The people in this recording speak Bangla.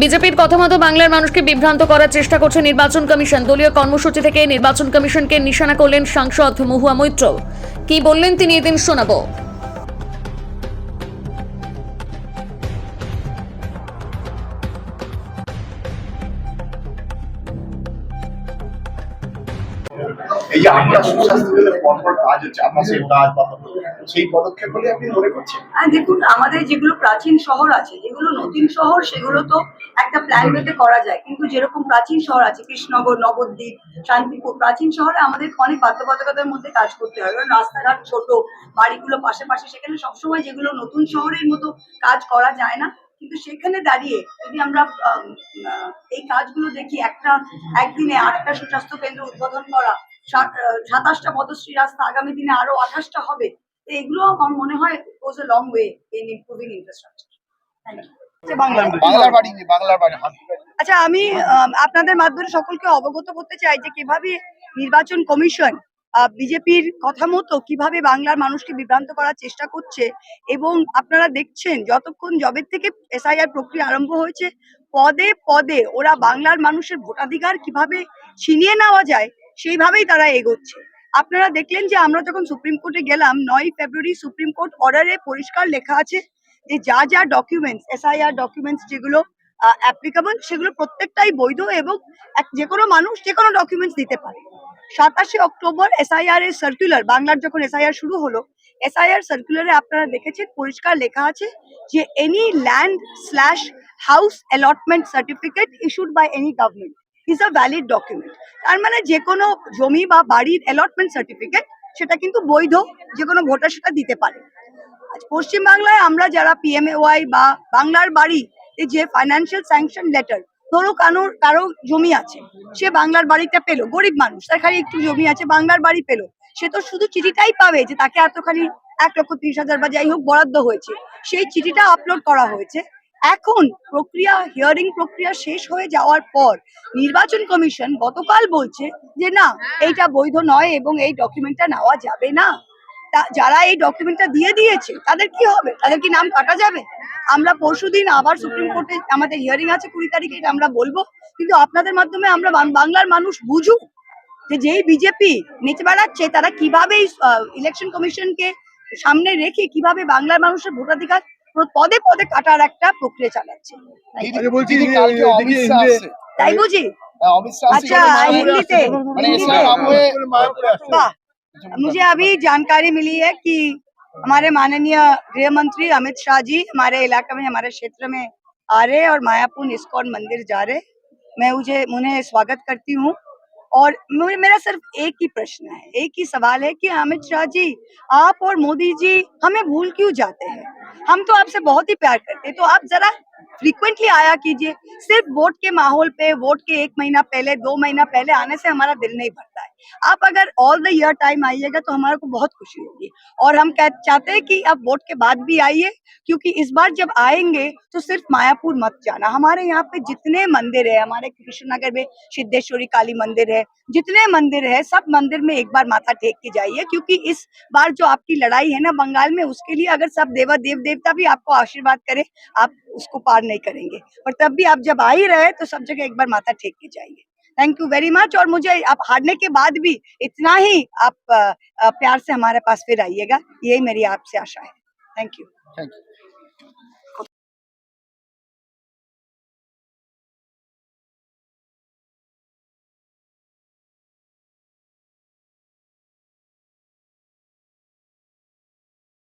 বিজেপির কথা মতো বাংলার মানুষকে বিভ্রান্ত করার চেষ্টা করছে নির্বাচন কমিশন। দলীয় কর্মসূচি থেকে নির্বাচন কমিশনকে নিশানা করলেন সাংসদ মহুয়া মৈত্র। কি বললেন তিনি এদিন শোনাবো। এই যে আমরা সুস্বাস্থ্য পেলে পরপর কাজ হচ্ছে আবাসের কাজ বা সেই পদক্ষেপ বলে আপনি মনে করছেন? দেখুন, আমাদের যেগুলো প্রাচীন শহর আছে, যেগুলো নতুন শহর, সেগুলো তো একটা প্ল্যান পেতে করা যায়। কিন্তু যেরকম প্রাচীন শহর আছে কৃষ্ণনগর, নবদ্বীপ, শান্তিপুর, প্রাচীন শহরে আমাদের অনেক বাধ্যবাধকতার মধ্যে কাজ করতে হয়, কারণ রাস্তাঘাট ছোট, বাড়িগুলো পাশে পাশে, সেখানে সবসময় যেগুলো নতুন শহরের মতো কাজ করা যায় না। কিন্তু সেখানে দাঁড়িয়ে যদি আমরা এই কাজগুলো দেখি, একদিনে 8টা সুস্বাস্থ্য কেন্দ্র উদ্বোধন করা, 27টা পদশ্রী রাস্তা, আগামী দিনে আরো 28টা হবে, এগুলো আমার মনে হয় goes a long way in improving infrastructure. Thank you. আচ্ছা, আমি আপনাদের মাধ্যমে সকলকে অবগত করতে চাই যে কিভাবে নির্বাচন কমিশন বিজেপির কথা মতো কিভাবে বাংলার মানুষকে বিভ্রান্ত করার চেষ্টা করছে। এবং আপনারা দেখছেন যতক্ষণ জবের থেকে এসআইআর প্রক্রিয়া আরম্ভ হয়েছে, পদে পদে ওরা বাংলার মানুষের ভোটাধিকার কিভাবে ছিনিয়ে নেওয়া যায় সেইভাবেই তারা এগোচ্ছে। আপনারা দেখলেন যে আমরা যখন সুপ্রিম কোর্টে গেলাম, 9 ফেব্রুয়ারি সুপ্রিম কোর্ট অর্ডারে পরিষ্কার লেখা আছে যে যা যা ডকুমেন্টস, এসআইআর ডকুমেন্টস যেগুলো অ্যাপ্লিকেবল, সেগুলো প্রত্যেকটাই বৈধ এবং যে কোনো মানুষ যে কোনো ডকুমেন্টস দিতে পারে। 27 অক্টোবর এসআইআর এর সার্কুলার, বাংলার যখন এসআইআর শুরু হলো, এসআইআর সার্কুলারে আপনারা দেখেছেন পরিষ্কার লেখা আছে যে any land slash house allotment certificate issued by any government is a valid document. তার মানে যে কোনো জমি বা বাড়ির অ্যালটমেন্ট সার্টিফিকেট সেটা কিন্তু বৈধ, যে কোনো ভোটার সেটা দিতে পারে। পশ্চিমবাংলায় আমরা যারা পিএমএওয়াই বা বাংলার বাড়ি, যে ফাইন্যান্সিয়াল স্যাংশন লেটার, ধরো কারো জমি আছে, সে বাংলার বাড়িটা পেলো, গরিব মানুষ, তার খালি একটু জমি আছে, বাংলার বাড়ি পেলো, সে তো শুধু চিঠিটাই পাবে যে তাকে এতখানি 1,30,000 বা যাই হোক বরাদ্দ হয়েছে, সেই চিঠিটা আপলোড করা হয়েছে। এখন হিয়ারিং প্রক্রিয়া শেষ হয়ে যাওয়ার পর নির্বাচন কমিশন গতকাল বলছে যে না, এইটা বৈধ নয় এবং এই ডকুমেন্টটা নেওয়া যাবে না। যারা এই ডকুমেন্টটা দিয়ে দিয়েছে তাদের কি হবে? তাদের কি নাম কাটা যাবে? আমরা পরশুদিন আবার সুপ্রিম কোর্টে আমাদের হিয়ারিং আছে 20 তারিখে, এটা আমরা বলবো। কিন্তু আপনাদের মাধ্যমে আমরা বাংলার মানুষ বুঝুক যে যেই বিজেপি নেচে বেড়াচ্ছে, তারা কিভাবে ইলেকশন কমিশনকে সামনে রেখে কিভাবে বাংলার মানুষের ভোটাধিকার পদে পদে কাটার একটা প্রক্রিয়া চালাচ্ছে। তাই বুঝি? আচ্ছা, হিন্দিতে मुझे अभी जानकारी मिली है कि हमारे माननीय गृह मंत्री अमित शाह जी हमारे इलाके में, हमारे क्षेत्र में आ रहे और मायापुर इस्कॉन मंदिर जा रहे। मैं उन्हें स्वागत करती हूँ। और मेरा सिर्फ एक ही प्रश्न है, एक ही सवाल है कि अमित शाह जी, आप और मोदी जी हमें भूल क्यों जाते हैं? हम तो आपसे बहुत ही प्यार करते हैं, तो आप जरा फ्रीक्वेंटली आया कीजिए। सिर्फ वोट के माहौल पे, वोट के 1 महीना पहले, 2 महीना पहले आने से हमारा दिल नहीं भरता है। आप अगर ऑल द ईयर टाइम आइएगा तो हमारे को बहुत खुशी होगी। और हम चाहते हैं कि आप वोट के बाद भी आइए, क्योंकि इस बार जब आएंगे तो सिर्फ मायापुर मत जाना। हमारे यहाँ पे जितने मंदिर है, हमारे कृष्णनगर में सिद्धेश्वरी काली मंदिर है, जितने मंदिर है, सब मंदिर में एक बार माथा टेक के जाइए, क्योंकि इस बार जो आपकी लड़ाई है ना बंगाल में, उसके लिए अगर सब देव देवता भी आपको आशीर्वाद करे, आप उसको पार नहीं करेंगे। और तब भी आप जब आ ही रहे तो सब जगह एक बार माथा टेक के जाइए। Thank you very much. और मुझे आप हारने के बाद भी इतना ही आप प्यार से हमारे पास फिर आइएगा, यही मेरी आपसे आशा है। Thank you.